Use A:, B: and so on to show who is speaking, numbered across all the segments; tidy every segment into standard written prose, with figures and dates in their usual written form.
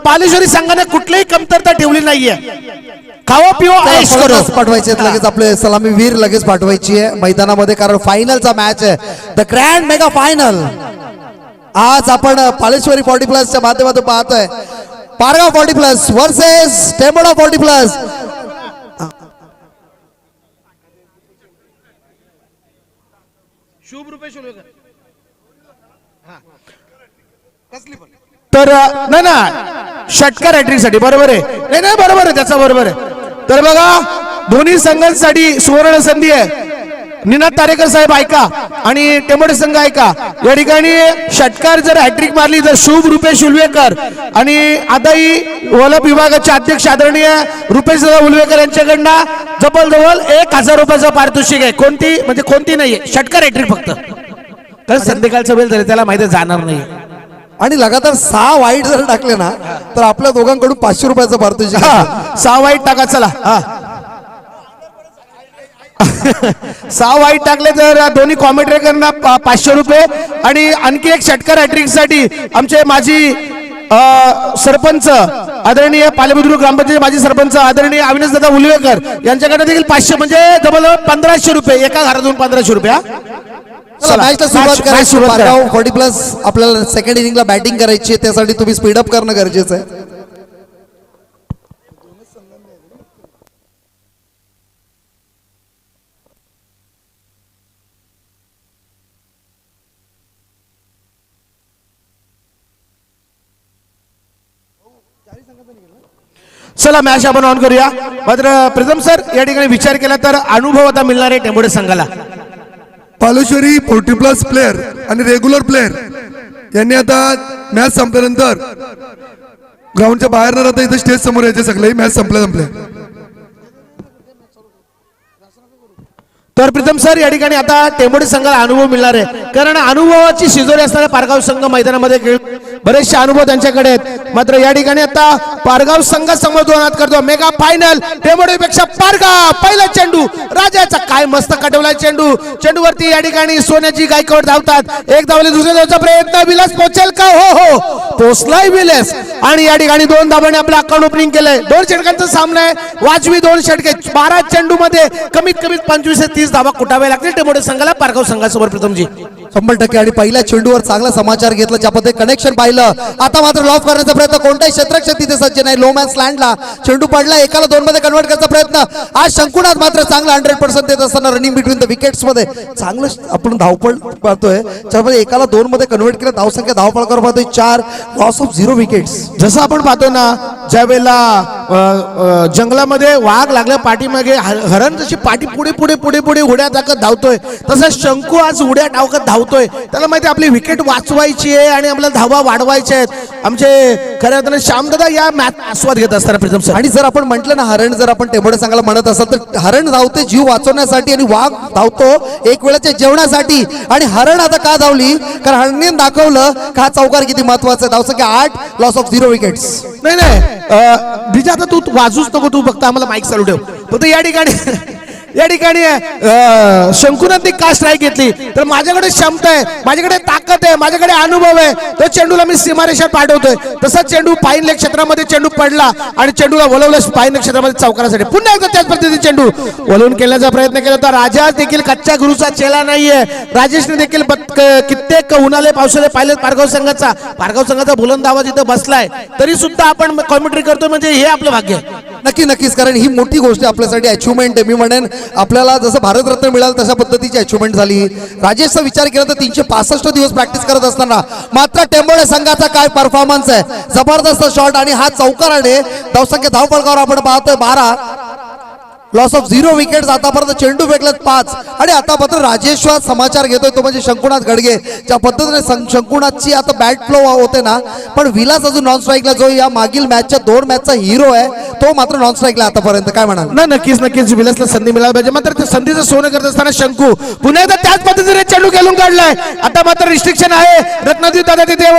A: पालेश्वरी संघाने कुठलीही कमतरता ठेवली नाहीये. खावा पिवा ऐश करो.
B: पाठवायचे लगेच आपले सलामी वीर लगेच पाठवायची आहे मैदानामध्ये, कारण फायनलचा मॅच आहे, द ग्रँड मेगा फायनल. आज आपण पालेश्वरी 40+ च्या माध्यमातून पाहतोय पारगाव 40+ वर्सेस टेंबोडा 40+.
A: शुभ रुपये तर नाही ना षटकार हॅट्रिक साठी बरोबर आहे. नाही नाही बरोबर आहे, त्याचा बरोबर आहे. तर बघा दोन्ही संघांसाठी सुवर्ण संधी आहे. निनाद तारेकर साहेब ऐका आणि टेंबोडे संघ ऐका. या ठिकाणी षटकार जर हॅट्रिक मारली तर शुभ रुपेश उलवेकर आणि आदाई वलप विभागाचे अध्यक्ष आदरणीय रुपेश उलवेकर यांच्याकडनं जवळ 1000 रुपयाचं पारितोषिक आहे. कोणती म्हणजे कोणती नाहीये, षटकार हॅट्रिक फक्त. तर संध्याकाळचं वेळ तरी त्याला माहिती जाणार नाही.
B: आणि लगातार 6 वाईट जर टाकले ना तर आपल्या दोघांकडून 500 रुपयाचं पारितोषिक.
A: 6 वाईट टाका चला. 6 वाईट टाकले तर दोन्ही कॉमेंट्रेटरना 500 रुपये आणि आणखी एक षटकार हॅट्रिक साठी आमचे माजी सरपंच आदरणीय पालेबुद्रुक ग्रामपंचायत माजी सरपंच आदरणीय अविनाश दादा उलवेकर यांच्याकडे देखील 500 म्हणजे जवळ 1500 रुपये एका घरातून 1500 रुपये.
B: मॅचला सुरुवात करायची. पारगाव 40+ आपल्याला सेकंड इनिंगला बॅटिंग करायची आहे, त्यासाठी तुम्ही स्पीडअप करणं गरजेचं आहे.
A: चला मॅच आपण ऑन करूया. मात्र प्रथम सर या ठिकाणी विचार केला तर अनुभव आता मिळणार आहे टेंबोडे संघाला.
C: पालेश्वरी 40+ प्लेयर आणि रेग्युलर प्लेयर यांनी आता मॅच संपल्यानंतर ग्राउंडच्या बाहेर न राहता इथे स्टेज समोर यायचे सगळे. मॅच संपल्या
A: तर प्रीतम सर या ठिकाणी आता टेंबोडे संघाला अनुभव मिळणार आहे, कारण अनुभवाची शिजोरी असणारा पारगाव संघ मैदानामध्ये खेळ बरेचसे अनुभव त्यांच्याकडे आहेत. मात्र या ठिकाणी आता पारगाव संघ समोर दोनात करतो मेगा फायनल. टेंबोडेपेक्षा पारगाव पहिला चेंडू राजाचा काय मस्त कटवलाय चेंडू. चेंडूवरती या ठिकाणी सोन्याची गायकवाड धावतात. एक धावले दुसऱ्या धावचा प्रयत्न. विलास पोहोचेल का? हो पोहोचलाय विलास. आणि या ठिकाणी 2 धावांनी आपलं अकाउंट ओपनिंग केलंय. 2 षटकांचा सामना आहे. वाजवी 2 षटके 12 चेंडू मध्ये कमीत कमी 25 ते 30 धावा कुटावे लागतील टेंबोडे संघाला पारगाव संघासमोर. प्रीतमजी
B: 100% आणि पहिल्या चेंडूवर चांगला समाचार घेतला, ज्या पद्धतीने कनेक्शन पाहिलं. आता मात्र लॉफ करण्याचा प्रयत्न, कोणताही क्षेत्ररक्षक तिथे सज्ज नाही. लो मॅन स्लँडला चेंडू पडला, एकाला 2 मध्ये कन्वर्ट करायचा प्रयत्न. आज शंकुनाथ मात्र चांगला 100% देत असताना रनिंग बिटवीन द विकेट्स मध्ये चांगलं आपण धावपळ पाहतोय. त्यामध्ये एकाला 2 मध्ये कन्वर्ट केलं. धावसंख्या धावपळ कर पाहतोय 4, लॉस ऑफ 0 विकेट्स.
A: जसं आपण पाहतो ना ज्या वेळेला जंगलामध्ये वाघ लागल्या पाठीमागे हरण जशी पाठी पुढे पुढे पुढे पुढे उड्या टाकत धावतोय, तसं शंकू आज उड्या टाकत धावतोय. त्याला माहिती आपली विकेट वाचवायची आहे आणि आपल्याला धावा वाढवायच्या आहेत. आमचे खऱ्या अर्थाने श्यामदादा या मॅच आस्वाद घेत असताना प्रीतम सर.
B: आणि जर आपण म्हटलं ना हरण, जर आपण टेंबोडे संघाला म्हणत असाल तर हरण धावते जीव वाचवण्यासाठी आणि वाघ धावतो एक वेळेच्या जेवणासाठी. आणि हरण आता का धावली, कारण हरणने दाखवलं का हा चौकार किती महत्वाचा आहे. धावसंख्या 8, लॉस ऑफ 0 विकेट्स.
A: नाही बिजा आता तू वाजूच नको, तू फक्त आम्हाला माईक चालू ठेव फक्त. या ठिकाणी शंकुनाथनी का स्ट्राईक घेतली तर माझ्याकडे क्षमता आहे, माझ्याकडे ताकद आहे, माझ्याकडे अनुभव आहे. तो चेंडूला मी सीमारेषेत पाठवतोय. तसा चेंडू पाईन लेक क्षेत्रामध्ये चेंडू पडला आणि चेंडूला वळवलं पाईन लेक क्षेत्रामध्ये चौकारासाठी. पुन्हा एकदा त्याच पद्धतीने चेंडू वळवून केल्याचा प्रयत्न केला तर राजा देखील कच्च्या गुरुचा चेला नाहीये. राजेशने देखील कित्येक उन्हाळे पावसाळे पाहिले पारगाव संघाचा बुलंद आवाज इथं बसलाय, तरी सुद्धा आपण कॉमेंट्री करतोय म्हणजे हे आपलं भाग्य आहे.
B: नक्कीच, कारण ही मोठी गोष्ट आपल्यासाठी अचिव्हमेंट आहे. मी म्हणेन आपल्याला जसं भारतरत्न मिळालं तशा पद्धतीची अचिव्हमेंट झाली. राजेशचा विचार केला तर 365 दिवस प्रॅक्टिस करत असताना मात्र टेंबोडे संघाचा काय परफॉर्मन्स आहे. जबरदस्त शॉट आणि हा चौकाराने धावसंख्या धावफलकावर आपण पाहतोय 12, लॉस ऑफ 0 विकेट्स. आतापर्यंत चेंडू फेकलेत 5 आणि आता मात्र राजेश्वर समाचार घेतोय तो म्हणजे शंकुनाथ गडगे. ज्या पद्धतीने शंकुनाथची आता बॅट फ्लो होते ना, पण विलास अजून नॉन स्ट्राईकला, जो या मागील मॅचच्या 2 मॅचचा हिरो आहे, तो मात्र नॉन स्ट्राईकला आतापर्यंत. काय म्हणाल?
A: ना नक्कीच विलासला संधी मिळाली पाहिजे. मात्र त्या संधीचं सोनं करत असताना शंकू पुन्हा एकदा त्याच पद्धतीने चेंडू खेळून काढलाय. आता मात्र रिस्ट्रिक्शन आहे. रत्नदीप दादा तिथे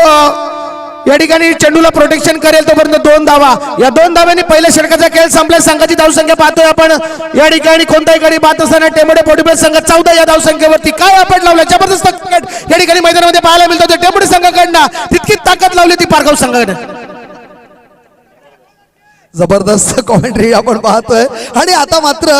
A: या ठिकाणी चेंडूला प्रोटेक्शन करेल तोपर्यंत 2 धावा. या 2 धाव्यांनी पहिल्या षटकाचा खेळ संपला. संघाची धावसंख्या पाहतोय आपण या ठिकाणी कोणत्याही गडी पाहत असताना टेंबोडे 40+ संघ 14 या धावसंख्येवरती काय आपण लावलं. जबरदस्त क्रिकेट या ठिकाणी मैदानामध्ये पाहायला मिळतं. टेंबोडे संघाकडनं तितकी ताकद लावली ती पारगाव संघाकडे.
B: जबरदस्त कॉमेंट्री आपण पाहतोय आणि आता मात्र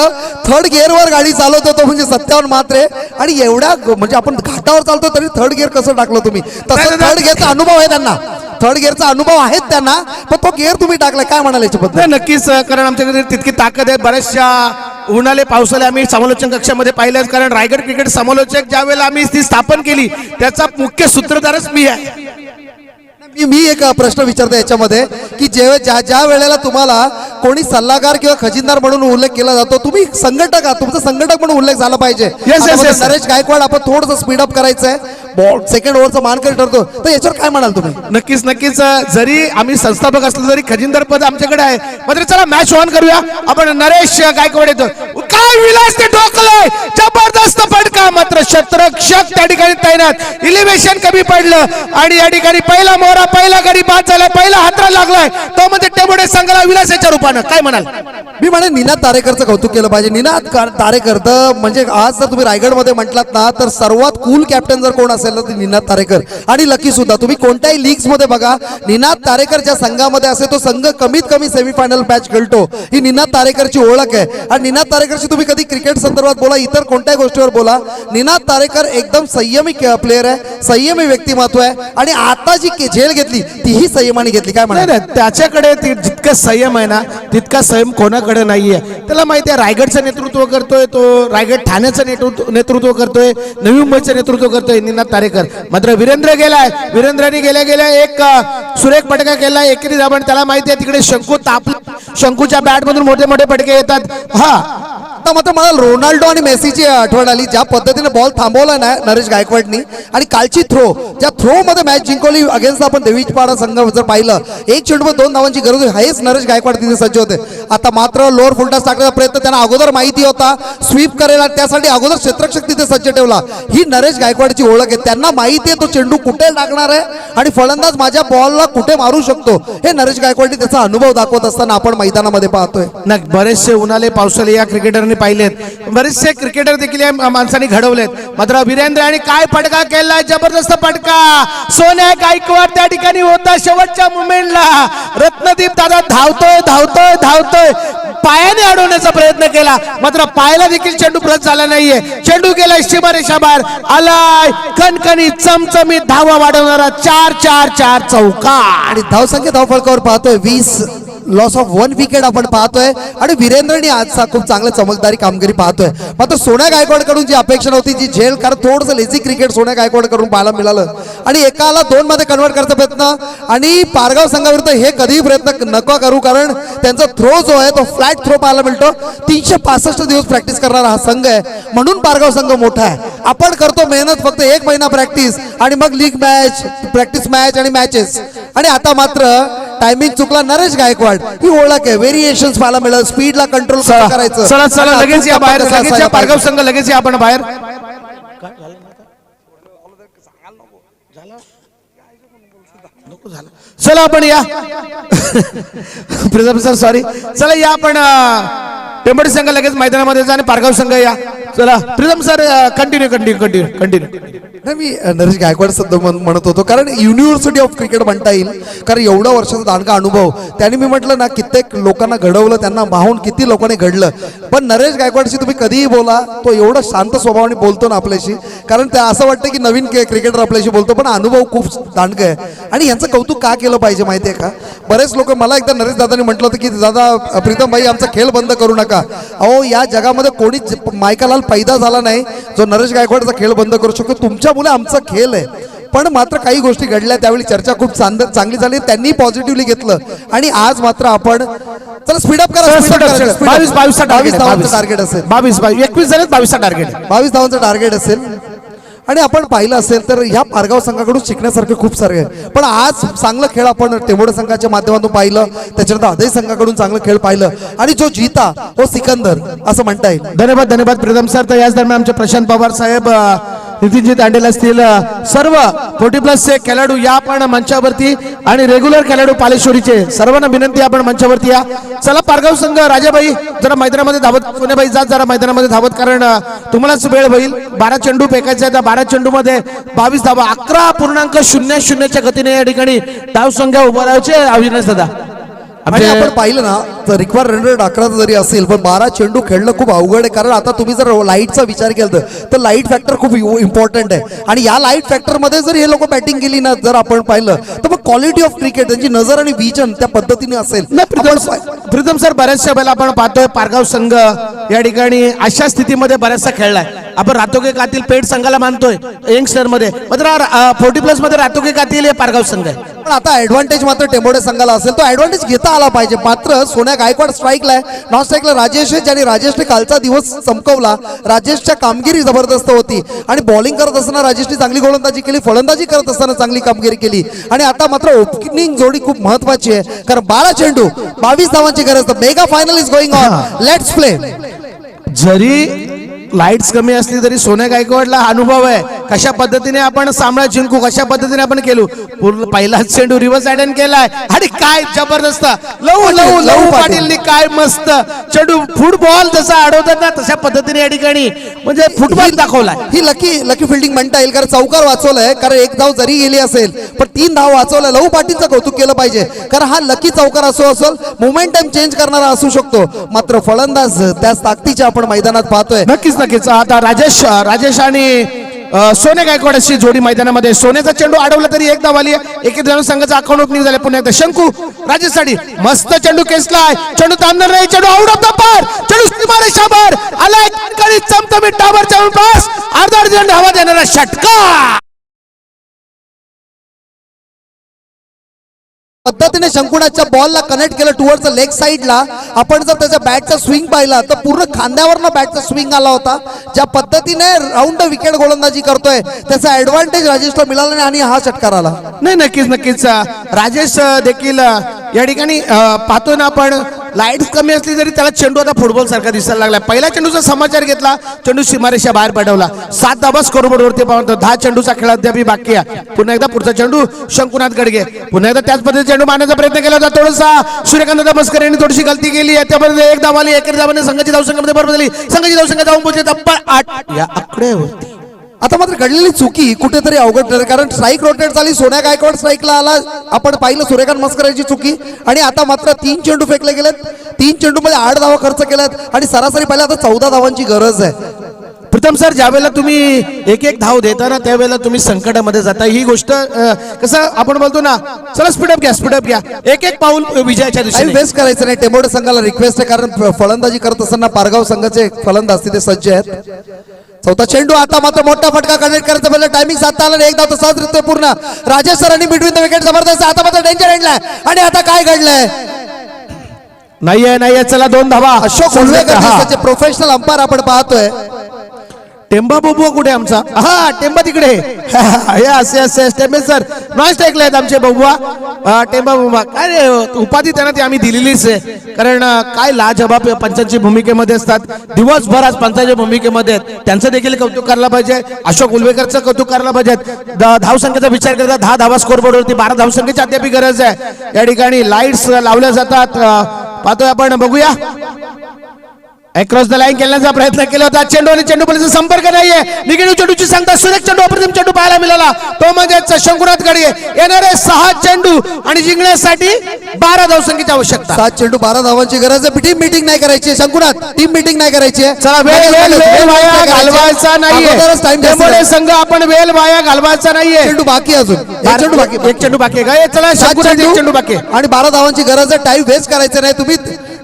B: थर्ड गिअरवर गाडी चालवतो तो म्हणजे सत्यावन मात्रे आणि एवढ्या म्हणजे आपण घाटावर चालतो तरी थर्ड गिअर कसं टाकलं तुम्ही तसं थर्ड गिअरचा अनुभव आहे त्यांना थर्ड गिअरचा अनुभव आहेत त्यांना पण तो गिअर तुम्ही टाकलाय काय म्हणाल याच्याबद्दल
A: नाही, नक्कीच कारण आमच्याकडे तितकी ताकद आहे. बऱ्याचशा उन्हाळे पावसाळे आम्ही समालोचन कक्षामध्ये पाहिलं कारण रायगड क्रिकेट समालोचक ज्या वेळेला आम्ही ती स्थापन केली त्याचा मुख्य सूत्रधारच मी आहे.
B: मी एक प्रश्न विचारतो याच्यामध्ये की ज्या ज्या वेळेला तुम्हाला कोणी सल्लागार किंवा खजिनदार म्हणून उल्लेख केला जातो तुम्ही संघटक आहात तुमचा संघटक म्हणून उल्लेख झाला पाहिजे.
A: Yes, yes.
B: नरेश गायकवाड आपण थोडंसं स्पीडअप करायचंय बॉल सेकंड ओव्हरचा मानकरी ठरतो तर याच्यावर काय म्हणाल तुम्ही.
A: नक्कीच जरी आम्ही संस्थापक असलो तरी खजिनदार पद आमच्याकडे आहे. मात्र चला मॅच ऑन करूया. आपण नरेश गायकवाड येतो काय विलास ते ठोकलंय जबरदस्त फटका मात्र शतरक्षक त्या ठिकाणी तैनात इलिव्हेशन कमी पडलं आणि या ठिकाणी पहिला मोहरा पहिला गडी बाद झाला पहिला हातरा लागलाय तो म्हणजे टेंबोडे संघाला विलासाच्या रूपानं काय म्हणाल.
B: मी म्हणे निनाद तारेकरचं कौतुक केलं पाहिजे. निनाद तारेकर तर म्हणजे आज जर तुम्ही रायगडमध्ये म्हटलात ना तर सर्वात कूल कॅप्टन जर कोण असेल ना ते निनाद तारेकर आणि लकी सुद्धा. तुम्ही कोणत्याही लीग्स मध्ये बघा निनाद तारेकर ज्या संघामध्ये असेल तो संघ कमीत कमी सेमीफायनल मॅच खेळतो ही निनाद तारेकरची ओळख आहे. आणि निनाद तारेकरची तुम्ही कधी क्रिकेट संदर्भात बोला इतर कोणत्याही गोष्टीवर बोला निनाद तारेकर एकदम संयमी प्लेअर आहे संयमी व्यक्तिमत्व आहे आणि आता जी झेल घेतली तीही संयमाने घेतली काय
A: नाही,
B: म्हणा.
A: नाही, त्याच्याकडे जितकं संयम आहे ना तितका संयम कोणाकडे नाहीये. त्याला माहिती आहे रायगडचं नेतृत्व करतोय तो रायगड ठाण्याचं नेतृत्व करतोय नवी मुंबईचं नेतृत्व करतोय निनाद तारेकर. मात्र वीरेंद्र गेलाय वीरेंद्रनी गेल्या एक सुरेख फटका केला एकेरी दाबण त्याला माहिती आहे तिकडे शंकू तापला शंकूच्या बॅट मधून मोठे मोठे फटके येतात.
B: आता मात्र मला रोनाल्डो आणि मेसीची आठवण आली ज्या पद्धतीने बॉल थांबवला ना नरेश गायकवाडनी आणि कालची थ्रो ज्या थ्रो मध्ये मॅच जिंकवली अगेन्स्ट आपण देवीचपाडा संघ जर पाहिलं एक चेंडूवर 2 धावांची गरज होती हेच नरेश गायकवाड तिथे सज्ज होते. आता मात्र लोअर फुलटॉस टाकण्याचा प्रयत्न त्यांना अगोदर माहिती होता स्वीप करेल आणि त्यासाठी अगोदर क्षेत्ररक्षक तिथे सज्ज ठेवला. ही नरेश गायकवाडची ओळख आहे त्यांना माहिती आहे तो चेंडू कुठे टाकणार आहे आणि फलंदाज माझ्या बॉलला कुठे मारू शकतो हे नरेश गायकवाडनी त्याचा अनुभव दाखवत असताना आपण मैदानामध्ये पाहतोय.
A: बरेचसे उन्हाळे पावसाळे या क्रिकेटरने पाहिलेत बरेचसे क्रिकेटर देखील या माणसाने घडवलेत. मात्र वीरेंद्र आणि काय फटका केला जबरदस्त फटका सोन्या गायकवाड त्या ठिकाणी होता शेवटच्या मुमेंटला रत्नदीप दादा धावतोय पायाने अडवण्याचा प्रयत्न केला मात्र पायाला देखील चेंडू प्रत झाला नाहीये. चेंडू गेलाय सीमारेषा बाहेर आलाय कणकणी चमचमीत धावा वाढवणारा 4-4-4 चौका
B: आणि धावसंख्या धावफलकावर पाहतोय 20 लॉस ऑफ 1 विकेट आपण पाहतोय आणि वीरेंद्रनी आजचा खूप चांगलं चमकदारी कामगिरी पाहतोय. मात्र सोन्या गायकवाड कडून जी अपेक्षा होती जी झेल कारण थोडंसं लेझी क्रिकेट सोन्या गायकवाड कडून पाहायला मिळालं आणि एकाला 2 मध्ये कन्वर्ट करायचा प्रयत्न आणि पारगाव संघाविरुद्ध हे कधीही प्रयत्न नका करू कारण त्यांचा थ्रो जो आहे तो फ्लॅट थ्रो पाहायला मिळतो. 365 दिवस प्रॅक्टिस करणारा हा संघ आहे म्हणून पारगाव संघ मोठा आहे. आपण करतो मेहनत फक्त 1 महिना प्रॅक्टिस आणि मग लीग मॅच प्रॅक्टिस मॅच आणि मॅचेस आणि आता मात्र टायमिंग चुकला नरेश गायकवाड ही ओळख आहे व्हेरिएशन्स पाहायला मिळत स्पीडला कंट्रोल करायचं.
A: चला लगेच या बाहेर लगेच या पारगाव संघ लगेच या आपण बाहेर चला आपण या प्रिझम सर सॉरी चला या आपण टेंबोडे संघ लगेच मैदानामध्ये जा आणि पारगाव संघ या. चला प्रिझम सर कंटिन्यू
B: मी नरेश गायकवाड सध्या म्हणत होतो कारण युनिव्हर्सिटी ऑफ क्रिकेट म्हणता येईल कारण एवढा वर्षाचा दांडगा अनुभव त्याने मी म्हटलं ना कित्येक लोकांना घडवलं त्यांना पाहून किती लोकांनी घडलं पण नरेश गायकवाडशी तुम्ही कधीही बोला तो एवढा शांत स्वभावाने बोलतो ना आपल्याशी कारण त्या असं वाटतं की नवीन क्रिकेटर आपल्याशी बोलतो पण अनुभव खूप दांडगा आहे आणि यांचं कौतुक का केलं पाहिजे माहिती आहे का. बरेच लोक मला एकदा नरेश दादांनी म्हटलं होतं की दादा प्रीतम भाई आमचा खेळ बंद करू नका. अहो या जगामध्ये कोणीच मायकालाल पैदा झाला नाही जो नरेश गायकवाडचा खेळ बंद करू शकतो. तुमच्यामुळे आमचा खेळ आहे पण मात्र काही गोष्टी घडल्या त्यावेळी चर्चा खूप चांगली झाली त्यांनी पॉझिटिव्हली घेतलं आणि आज मात्र आपण चला स्पीडअप करा
A: 22
B: धावांचं टार्गेट असेल
A: 21 झाले 22 टार्गेट
B: 22 धावांचं टार्गेट असेल आणि आपण पाहिलं असेल तर ह्या पारगाव संघाकडून शिकण्यासारखे खूप सारे आहे पण आज चांगलं खेळ आपण टेंबोडे संघाच्या माध्यमातून पाहिलं त्याच्यानंतर अजय संघाकडून चांगलं खेळ पाहिलं आणि जो जीता तो सिकंदर असं म्हणता येईल.
A: धन्यवाद प्रीतम सर. तर याच दरम्यान आमचे प्रशांत पवार साहेब नितीनजी दांडेल असतील सर्व 40+ चे खेळाडू या आपण मंचावरती आणि रेग्युलर खेळाडू पालेश्वरीचे सर्वांना विनंती आपण मंचावरती या. चला पारगाव संघ राजाबाई जरा मैदानामध्ये धावत सोन्याबाई जात जरा मैदानामध्ये धावत कारण तुम्हालाच वेळ होईल 12 चेंडू फेकायचे आहेत. 12 चेंडू मध्ये 22 धावा 11.00च्या गतीने या ठिकाणी धाव संख्या उभा राहायचे. अविनाश दादा
B: आणि आपण पाहिलं ना तर रिक्वायर रन रेट 11 जरी असेल पण 12 चेंडू खेळणं खूप अवघड आहे. कारण आता तुम्ही जर लाईटचा विचार केला तर लाईट फॅक्टर खूप इम्पॉर्टंट आहे आणि या लाईट फॅक्टर मध्ये जर हे लोक बॅटिंग केली ना जर आपण पाहिलं तर मग क्वालिटी ऑफ क्रिकेट त्यांची नजर आणि विजन त्या पद्धतीने असेल.
A: प्रीतम सर बऱ्याचशा वेळेला आपण पाहतोय पारगाव संघ या ठिकाणी अशा स्थितीमध्ये बऱ्याचसा खेळलाय. आपण रातोगे कातील पेठ संघाला मानतोय यंगस्टर मध्ये, मात्र 40+ मध्ये रातोगे कातील हे पारगाव संघ आहे.
B: पण आता ऍडव्हान्टेज मात्र टेंबोडे संघाला असेल तो ऍडव्हान्टेज घेता आला पाहिजे. मात्र सोन्या गायकवाड स्ट्राईकला आहे, नॉन स्ट्राईकला राजेश आहे ज्याने राजेशने कालचा दिवस चमकवला. राजेशच्या कामगिरी जबरदस्त होती आणि बॉलिंग करत असताना राजेशने चांगली गोलंदाजी केली, फलंदाजी करत असताना चांगली कामगिरी केली. आणि आता मात्र ओपनिंग जोडी खूप महत्वाची आहे कारण 12 चेंडू 22 धावांची गरज. Mega final is going on, let's play.
A: जरी लाईट्स कमी असली तरी सोन्या गायकवाडला अनुभव आहे कशा पद्धतीने आपण सामना जिंकू, कशा पद्धतीने आपण केलो. पहिलाच चेंडू रिव्हर्स अटेंड केलाय आणि काय जबरदस्त लवू पाटीलनी काय मस्त चेंडू फुटबॉल जसा अडवतात ना तशा पद्धतीने या ठिकाणी म्हणजे फुटबॉल दाखवलाय.
B: ही लकी फिल्डिंग म्हणता येईल कारण चौकार वाचवलाय. कारण एक धाव जरी गेली असेल पण 3 धाव वाचवलाय. लहू पाटीलचं कौतुक केलं पाहिजे कारण हा लकी चौकार असेल मोमेंटम चेंज करणारा असू शकतो. मात्र फलंदाज त्याच ताकदीच्या आपण मैदानात पाहतोय.
A: नक्कीच आता राजेश आणि सोन्या गायकवाड अशी जोडी मैदानामध्ये. सोन्याचा चेंडू अडवला तरी एक धाव आली. एक संघाचा अकाउंट ओपनिंग झाले. पुन्हा एकदा शंकू राजेशसाठी मस्त चेंडू केसलाय. चेंडू थांबणार नाही, चेंडू आउट ऑफ द पार. चेंडू सीमारेषावर आलाय चमचमीत डाबर पास अर्धा धावा देणारा षटकार.
B: पद्धतीने शंकुनाच्या बॉलला कनेक्ट केलं टुवर्ड्स लेग साइडला. आपण जर त्याच्या बॅटचा स्विंग पाहिला तर पूर्ण खांद्यावरनं बॅटचा स्विंग आला होता. ज्या पद्धतीने राऊंड विकेट गोलंदाजी करतोय त्याचा ऍडव्हान्टेज राजेशला मिळाला नाही आणि हा षटकार आला.
A: नाही नक्कीच राजेश देखील या ठिकाणी पाहतोय ना आपण लाईट्स कमी असली तरी त्याला चेंडू आता फुटबॉल सारखा दिसायला लागला. पहिल्या चेंडूचा समाचार घेतला, चेंडू सीमारेषा बाहेर पाठवला. 7 धावा स्कोरबोर्डवरती पाहतो. 10 चेंडूचा खेळ अद्याप बाकी आहे. पुन्हा एकदा पुढचा चेंडू शंकुनाथ गडगे. पुन्हा एकदा त्याच पद्धतीने चेंडू मारण्याचा प्रयत्न केला होता. थोडासा सूर्यकांत दमस्कर यांनी थोडीशी गलती केली. त्यामध्ये एक धाव आली. एकेरी धावाने संघाची धावसंख्येमध्ये बरोबर झाली. संघाची धावसंख्या जाऊन पोहोचली तब्बल 8 या आकड्यावरती.
B: आता मात्र घडलेली चुकी कुठेतरी अवघड ठरली कारण स्ट्राईक रोटेट झाली. सोन्या गायकवाड स्ट्राईकला आला. आपण पाहिलं सूर्यकांत मस्करांची चुकी. आणि आता मात्र 3 चेंडू फेकले गेलेत. 3 चेंडू मध्ये 8 धावा खर्च केल्यात आणि सरासरी पाहिलं आता 14 धावांची गरज आहे.
A: प्रथम सर ज्यावेळेला तुम्ही एक धाव देता ना त्यावेळेला तुम्ही संकटामध्ये जाता. ही गोष्ट कसं आपण बोलतो ना चला स्पीडअप घ्या एक पाऊल विजयाच्या दिशेने.
B: वेस्ट करायचं नाही. टेंबोडे संघाला रिक्वेस्ट आहे कारण फलंदाजी करत असताना पारगाव संघाचे फलंदाज तिथे सज्ज आहेत. चौथा चेंडू आता मात्र मोठा फटका कनेक्ट करायचा पहिला टायमिंग साधता आला. एक धाव तर सहजरित्या पूर्ण. राजेश सरांनी बिटवीन द विकेट जबरदस्त. आता मात्र डेंजर एंडलाय आणि आता काय घडलंय
A: नाहीये चला 2 धावा.
B: अशोक उल्वेकर प्रोफेशनल अंपायर आपण पाहतोय.
A: टेंबा बबुआ कुठे आमचा? हा टेंबा तिकडे. असे टेंबे सर नॉन स्ट्राईकला आहेत आमचे बबुआ. टेंबा बबुआ काय उपाधी त्यांना ती आम्ही दिलेलीच आहे कारण काय लाजबाब पंचांची भूमिकेमध्ये असतात. दिवसभर आज पंचांच्या भूमिकेमध्ये आहेत. त्यांचं देखील कौतुक करायला पाहिजे. अशोक उल्वेकरचं कौतुक करायला पाहिजे. धावसंख्येचा विचार करता 10 धावा स्कोरबोर्डवरती 12 धावसंख्येची अद्याप गरज आहे. या ठिकाणी लाईट्स लावल्या जातात. पाहतोय आपण बघूया. अक्रॉस द लाईन खेळण्याचा प्रयत्न केला होता. चेंडू आणि चेंडूपर्यंत संपर्क नाहीये. निगेटिव्ह चेंडूची सांगता सुरेख चेंडू अप्रतिम चेंडू पाहायला मिळाला. तो म्हणजे शंकुनाथ गडगे. येणारे 6 चेंडू आणि जिंकण्यासाठी 12 धावसंख्येची आवश्यकता.
B: 7 चेंडू 12 धावांची गरज आहे. टीम मीटिंग नाही करायची शंकुनाथ. टीम मीटिंग नाही करायची.
A: चला वेळ वाया घालवायचा नाहीये. संघ आपण वेळ वाया घालवायचा नाहीये.
B: चेंडू बाकी अजून
A: एक चेंडू बाकी आहे. चला शंकुनाथ एक चेंडू बाकी
B: आणि 12 धावांची गरज आहे. टाइम वेस्ट करायचं नाही. तुम्ही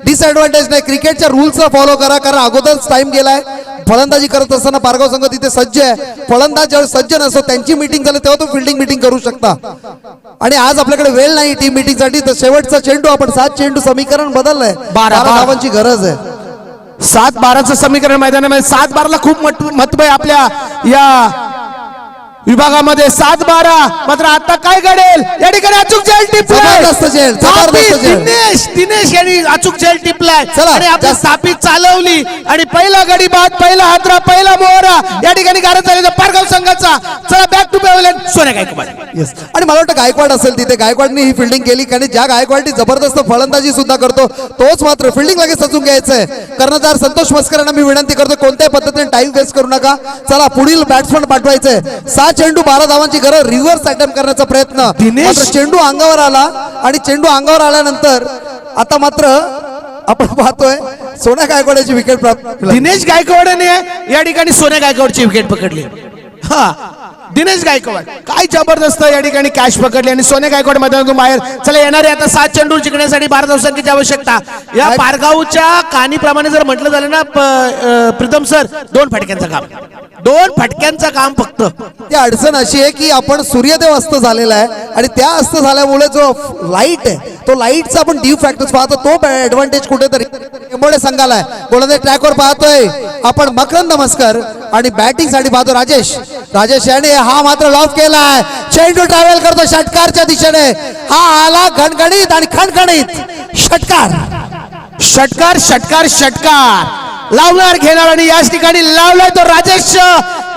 B: डिसएडव्हान्टेज नाही. क्रिकेटच्या रूल्सला फॉलो करा कारण अगोदरच टाइम गेलाय. फलंदाजी करत असताना पारगाव संघ तिथे सज्ज आहे. फलंदाज ज्यावेळी सज्ज नसतो त्यांची मीटिंग झाली तेव्हा तो फिल्डिंग मीटिंग करू शकता. आणि आज आपल्याकडे वेळ नाही टीम मीटिंग साठी. तर शेवटचा चेंडू आपण 7 चेंडू समीकरण बदललंय. 12 धावांची गरज आहे.
A: 7-12चं समीकरण मैदानामध्ये 7-12ला खूप महत्व आहे आपल्या या विभागामध्ये. 7-12 मात्र आता काय घडेल या ठिकाणी अचूक झेल टिपलाय. दिनेश यांनी अचूक झेल टिपलाय आणि आपली स्थापित चालवली आणि पहिला गडी बाद पहिला हातरा पहिला मोहरा या ठिकाणी गारद झालेला पारगाव संघाचा. चला बॅक टू पॅव्हलियन सोन्या गायकवाड.
B: येस आणि मला वाटतं गायकवाड असेल तिथे. गायकवाडनी ही फिल्डिंग केली कारण ज्या गायकवाडनी जबरदस्त फलंदाजी सुद्धा करतो तोच मात्र फिल्डिंग लगेच सजून घ्यायचंय. कर्णधार संतोष मस्करांना मी विनंती करतो कोणत्याही पद्धतीने टाइम वेस्ट करू नका. चला पुढील बॅट्समन पाठवायचंय. 7 चेंडू 12 धावांची गरज. रिव्हर्स अटेम्प्ट करण्याचा प्रयत्न. चेंडू अंगावर आला आणि चेंडू अंगावर आल्यानंतर आता मात्र आपण पाहतोय सोन्या गायकवाडची विकेट प्राप्त.
A: दिनेश गायकवाडने या ठिकाणी सोन्या गायकवाडची विकेट पकडली. हा दिनेश गायकवाड काय जबरदस्त या ठिकाणी कॅच पकडली आणि सोन्या गायकवाड मैदानातून बाहेर. चला येणारे आता 7 चेंडू जिंकण्यासाठी 12 धावसंख्येची आवश्यकता. या पारगावच्या कहाणीप्रमाणे जर म्हटलं झालं ना प्रीतम सर 2 फटक्यांचं काम, 2 फटक्यांचं काम फक्त.
B: ती अडचण अशी आहे की आपण सूर्यदेव अस्त झालेला आहे आणि त्या अस्त झाल्यामुळे जो लाईट आहे तो लाईटचा आपण ड्यू फॅक्टर पाहतो, तो ऍडव्हान्टेज कुठेतरी टेंबोडे संघाला आहे. गोलंदाज ट्रॅकवर पाहतोय आपण मकरंद नमस्कार आणि बॅटिंग साठी पाहतो राजेश याने हा मात्र लॉफ केलाय. चेंडू ट्रॅव्हल करतो षटकारच्या दिशेने, हा आला घणघणीत आणि खणखणीत षटकार.
A: षटकार षटकार षटकार लावणार घेणार आणि याच ठिकाणी लावलाय तो राजेश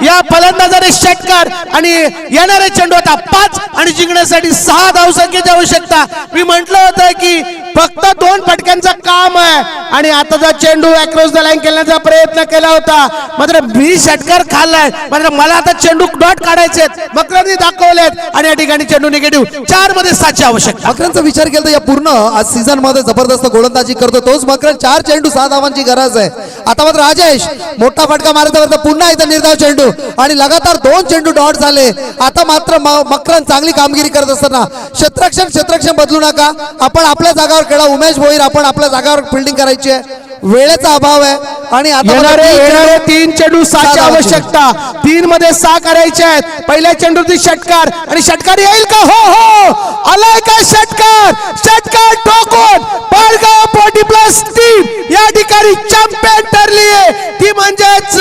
A: या फलंदाजाने षटकार. आणि येणारे चेंडू आता 5 आणि जिंकण्यासाठी 6 धावसंख्येची आवश्यकता. मी म्हटलं होतं की फक्त 2 फटक्यांचं काम आहे आणि आता चेंडू अक्रॉस द लाईन खेळण्याचा प्रयत्न केला होता, मात्र मी षटकार खाल्लाय. मात्र मला आता चेंडू डॉट काढायचे मकरंदने दाखवलेत आणि या ठिकाणी चेंडू निगेटिव्ह. 4 मध्ये 7 ची आवश्यकता.
B: मकरंदचा विचार केला तर या पूर्ण आज सीझन मध्ये जबरदस्त गोलंदाजी करतो तोच मकरंद. 4 चेंडू 6 धावांची गरज आहे. आता मात्र राजेश मोठा फटका मारत पुन्हा इथं निर्धाव चेंडू आणि लगातार 2 चेंडू डॉट झाले. आता मात्र मकरंद चांगली कामगिरी करत असताना क्षेत्रक्षण बदलू नका, आपण आपल्या जागावर खेळा. उमेश भोईर आपण आपल्या जागावर फिल्डिंग करायची आहे, वेळेचा अभाव आहे. आणि आता
A: येणारे 3 चेंडू 7 ची आवश्यकता. 3 मध्ये 6 करायचे आहेत. पहिल्या चेंडूची षटकार आणि षटकार येईल का? हो आलाय का षटकार? षटकार ठोकून पारगाव 40+ टीम या ठिकाणी चॅम्पियन ठरली आहे. ती म्हणजेच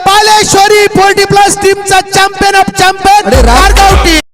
A: पालेश्वरी 40+ टीमचा champion of champion Pargaon team.